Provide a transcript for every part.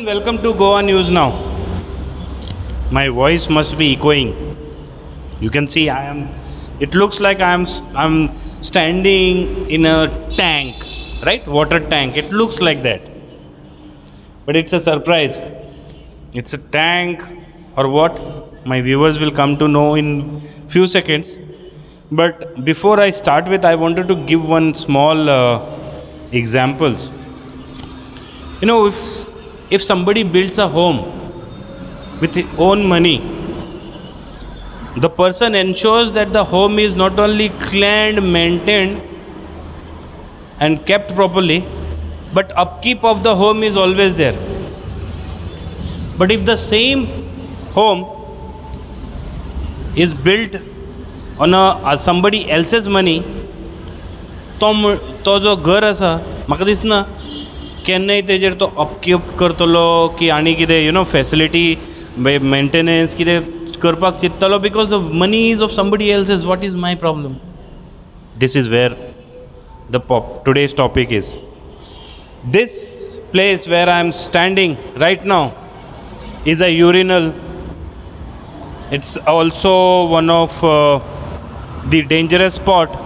welcome to GoaNewsNow. My voice must be echoing. You can see it looks like I'm standing in a tank, right? Water tank. It looks like that. But it's a surprise. It's a tank or what? My viewers will come to know in few seconds. But before I start with, I wanted to give one small examples. You know, if somebody builds a home with his own money, the person ensures that the home is not only cleaned, maintained and kept properly, but upkeep of the home is always there. But if the same home is built on somebody else's money, तो जो घर आसा म्हाका दिसना केन्नाय तेजेर तो upkeep करतलो की आनी कितें फॅसिलिटी मेंटेनन्स कितें करपाक चिंततलो because the money is of somebody else's. What is my problem? This is where the today's topic is. This place where I am standing right now is a urinal. It's also one of the dangerous spot.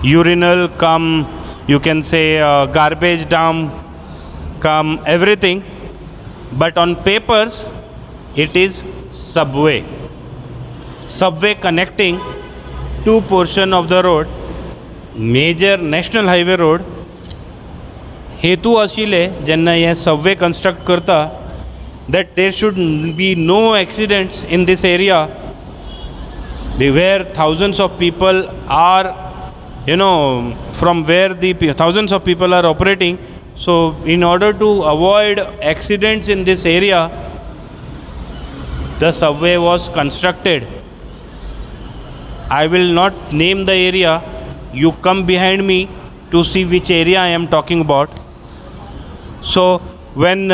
Urinal come, you can say garbage dump come, everything. But on papers it is subway connecting two portion of the road, major national highway road. हेतू आशिल्ले जेन्ना हे subway construct करता that there should be no accidents in this area where thousands of people are, from where the thousands of people are operating. So in order to avoid accidents in this area, the subway was constructed. I will not name the area. You come behind me to see which area I am talking about. So when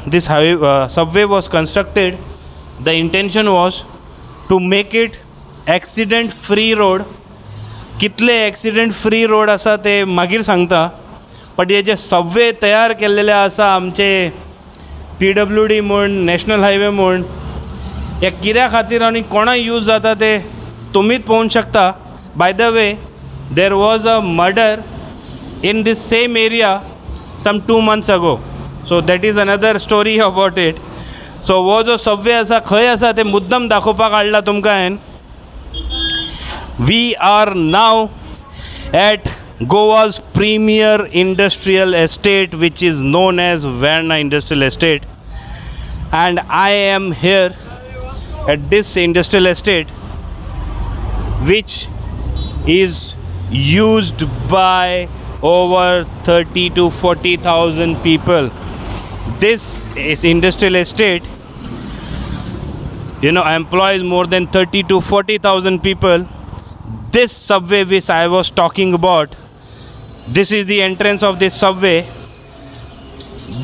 this subway was constructed, the intention was to make it accident free road. कितले accident free road आसा ते मागीर सांगता. But hey J Subway तयार केल्लेले आसा आमचे PWD म्हूण, national highway म्हूण, हे कित्या खातीर आनी कोणा यूज जाता ते तुमीच पळोवंक शकता. By the way, there was a murder in this same area some 2 months ago. So that is another story about it. So हो जो सबवे आसा खंय आसा ते मुद्दम दाखोवपाक हाडला तुमकां हांवें. We are now at Goa's premier industrial estate, which is known as Varna Industrial Estate, and I am here at this industrial estate, which is used by over 30 to 40,000 people. This is industrial estate, employs more than 30 to 40,000 people. This subway which I was talking about, this is the entrance of this subway.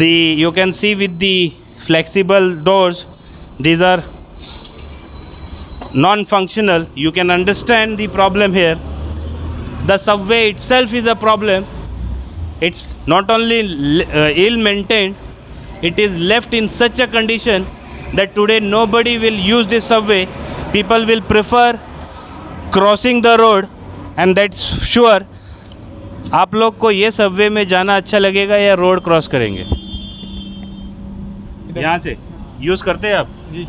You can see with the flexible doors, these are non-functional. You can understand the problem here. The subway itself is a problem. It's not only ill maintained, it is left in such a condition that today nobody will use this subway. People will prefer crossing the road, and that's sure. आप लोग को ये Subway में जाना अच्छा लगेगा या road cross करेंगे? यहाँ से यूज़ करते हैं आप जी?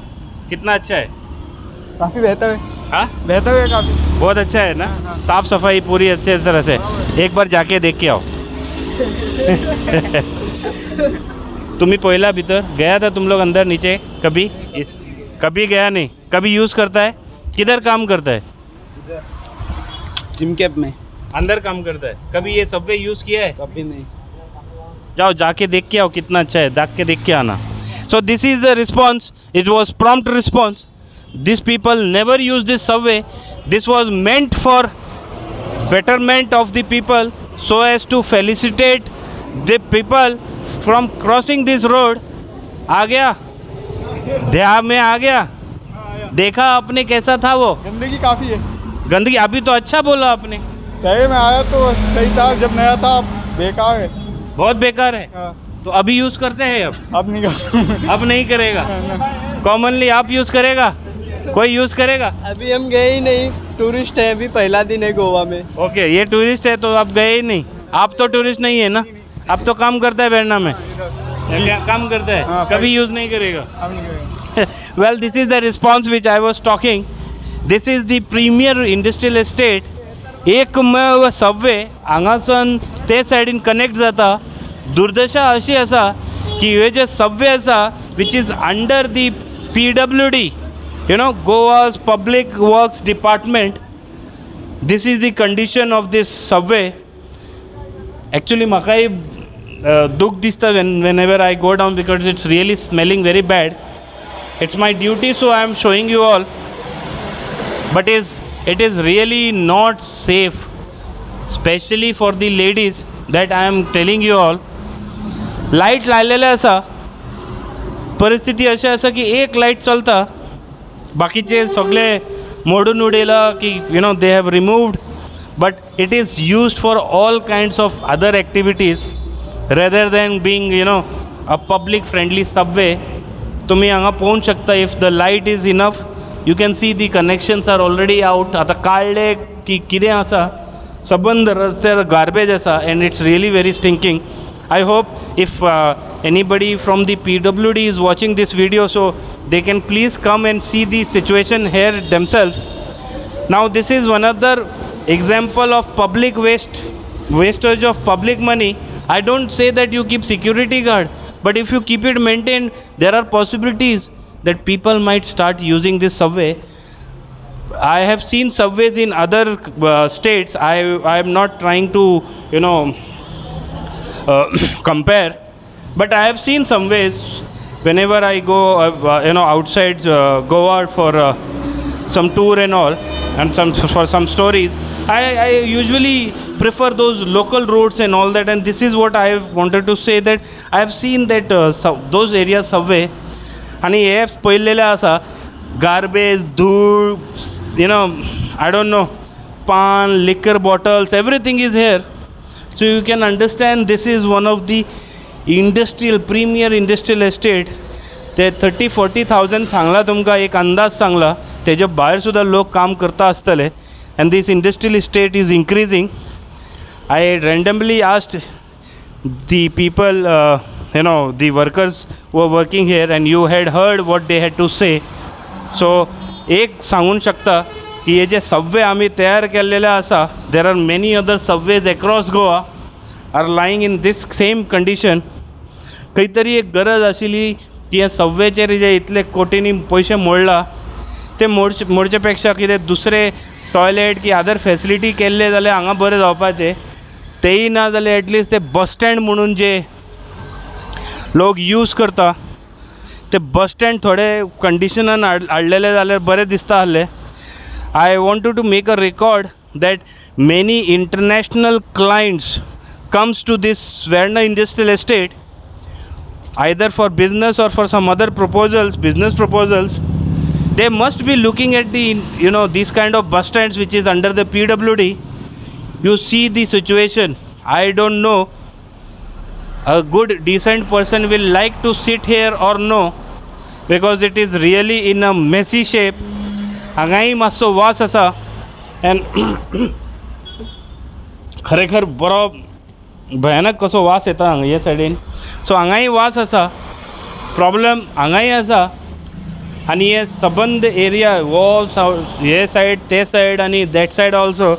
कितना अच्छा है? काफ़ी बेहतर है. हाँ, बेहतर है, काफ़ी बहुत अच्छा है ना. साफ़ सफाई पूरी अच्छे तरह से. एक बार जाके देख के आओ. तुम्ही पहिला भीतर गया था? तुम लोग अंदर नीचे कभी कभी गया नहीं? कभी यूज़ करता है? किधर काम करता है? जिम कैप में अंदर काम करता है. कभी ये सबवे यूज़ किया है? कभी नहीं. जाओ जाके देख के आओ कितना अच्छा है. जाके देख के आना. So this is the response. It was prompt response. This people never use this Subway. This was meant for betterment of the people, so as to felicitate the people from crossing this road. आ गया ध्यान में? आ गया? देखा आपने कैसा था वो? गंदगी काफ़ी है. गंदगी अभी तो अच्छा बोला आपने. पहले में आया तो सही था, जब नया था बेकार है. बहुत बेकार है. तो अभी यूज़ करते हैं अब नहीं कर अब नहीं करेगा कॉमनली आप यूज़ करेगा कोई यूज़ करेगा अभी हम गए ही नहीं, टूरिस्ट है, अभी पहला दिन है गोवा में। ओके ये टूरिस्ट है तो आप गए ही नहीं आप तो टूरिस्ट नहीं है ना आप तो काम करता है बैरना में क्या काम करता है हाँ, कभी यूज़ नहीं करेगा अब नहीं करेंगे। well this is the response which I was talking this is the premier industrial estate एकमेव सबवे हांगासून ते सायडीन कनेक्ट जाता दुर्दशा अशी आसा की हे जे सबवे आसा which is under the PWD you know Goa's public works department this is the condition of this subway actually म्हाकाय दूख दिसता whenever I go down because it's really smelling very bad it's my duty so I am showing you all but it is really not safe especially for the ladies that I am telling you all light लायलेले आसा परिस्थिती अशी आसा की एक light चलता बाकीचे सगळे मोडून उडयला की you know they have removed but it is used for all kinds of other activities rather than being you know a public friendly subway तुम्ही हांगा पळोवंक शकता if the light is enough you can see the connections are already out आता काळ्ळे की कितें आसा सबंद रस्त्यार गार्बेज आसा and it's really very stinking I hope if anybody from the PWD is watching this video so they can please come and see the situation here themselves now this is one other example of public wastage of public money I don't say that you keep security guard but if you keep it maintained there are possibilities that people might start using this subway I have seen subways in other states I am not trying to you know compare but I have seen some ways whenever I go you know outside Goa for some tour and all and for some stories I usually prefer those local roads and all that and this is what I wanted to say that I have seen that those areas subway आणि हे पळयल्लेले आसा garbage धूळ you know I don't know pan liquor bottles everything is here so you can understand this is one of the premier industrial estate ते 30-40,000 सांगला तुमकां एक अंदाज सांगला तेजे भायर सुद्दां लोक काम करता आसतले and this industrial estate is increasing I randomly asked the people you know the workers who are working here and you had heard what they had to say so एक सांगून शकता की हे जे सबवे आमी तयार केल्लेले आसा there are many other subways across Goa are lying in this same condition खंय तरी एक गरज आशिल्ली की हे सबवेचेर जे इतले कोटींनी पयशे मोडला ते मोडचे पेक्षा कितें दुसरे टॉयलेट की अदर फॅसिलिटी केल्ले जाल्यार हांगा बरें जावपाचें तेय ना जाल्यार एटलिस्ट ते बस स्टँड म्हणून जे लोक यूज करता ते बस स्टँड थोडे कंडिशनान हाडलेले जाल्यार बरें दिसता आसलें I wanted to make a record that many international clients comes to this Verna industrial estate either for business or for some other business proposals they must be looking at the you know these kind of bus stands which is under the PWD you see the situation I don't know a good decent person will like to sit here or no because it is really in a messy shape हांगाय मातसो वास आसा and खरेखर बरो भयानक कसो वास येता हांगा हे सायडीन सो हांगाय वास आसा प्रॉब्लम हांगाय आसा आनी हे सबंद एरिया वो हे सायड ते सायड आनी that side also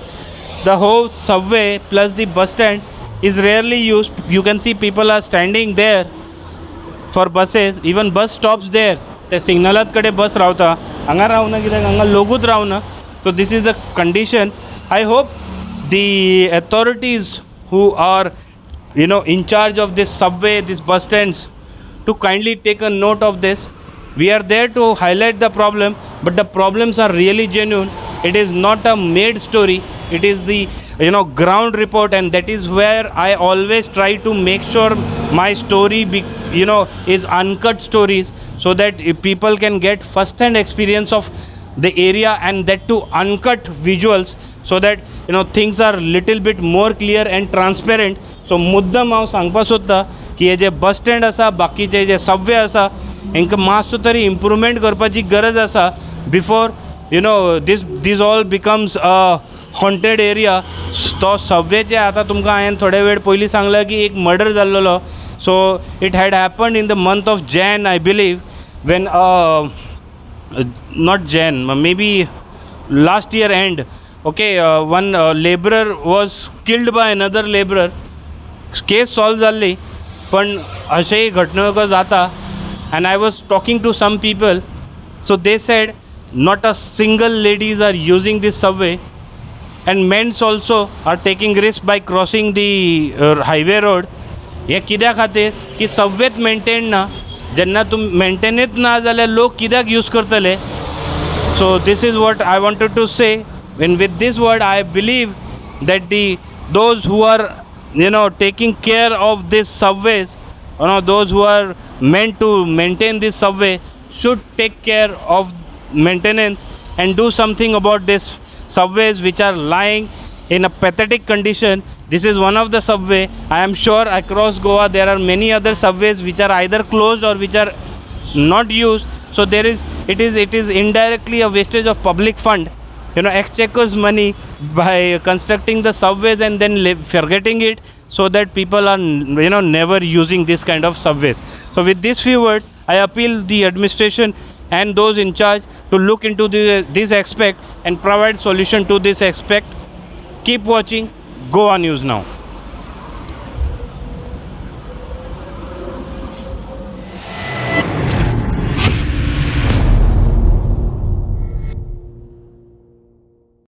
the whole subway plus the bus stand is rarely use you can see people are standing there for buses even bus stops there ते सिग्नलात कडेन बस रावता हांगा रावना कित्याक हांगा लोकूच रावना so this is the condition I hope the authorities who are you know in charge of this subway this bus stands to kindly take a note of this we are there to highlight the problem but the problems are really genuine it is not a made story it is the you know ground report and that is where I always try to make sure my story is uncut stories so that people can get first hand experience of the area and that to uncut visuals so that things are little bit more clear and transparent so मुद्दम हांव सांगपा सोदता की हे जे bus stand आसा, बाकीचे जे Subway आसा, हांकां मातसो तरी इम्प्रूवमेंट करपाची गरज आसा before this all becomes a haunted area. तो सबवेचे आतां तुमकां हांवें थोडे वेळ पयलीं सांगलां की एक मर्डर जाल्लो. So it had happened in the month of Jan, I believe, when not Jan, maybe last year end. Okay, one laborer was killed by another laborer. Case solved जाल्ली, पण अशेंय घटना जाता. And I was talking to some people, so they said not a single ladies are using this subway, and men's also are taking risk by crossing the highway road. हे कित्या खातीर की सबवेत maintain ना. जेन्ना तुम मेंटेनच ना जाल्यार लोक कित्याक यूज करतले. So this is what I wanted to say. And with this word, I believe that those who are taking care of these subways, those who are meant to maintain this subway, should take care of maintenance and do something about these subways which are lying in a pathetic condition. This is one of the subway. I am sure across Goa there are many other subways which are either closed or which are not used. So it is indirectly a wastage of public fund, exchequer's money, by constructing the subways and then forgetting it, so that people are never using this kind of subways. So with these few words, I appeal the administration and those in charge to look into this aspect and provide solution to this aspect. Keep watching Goa News Now.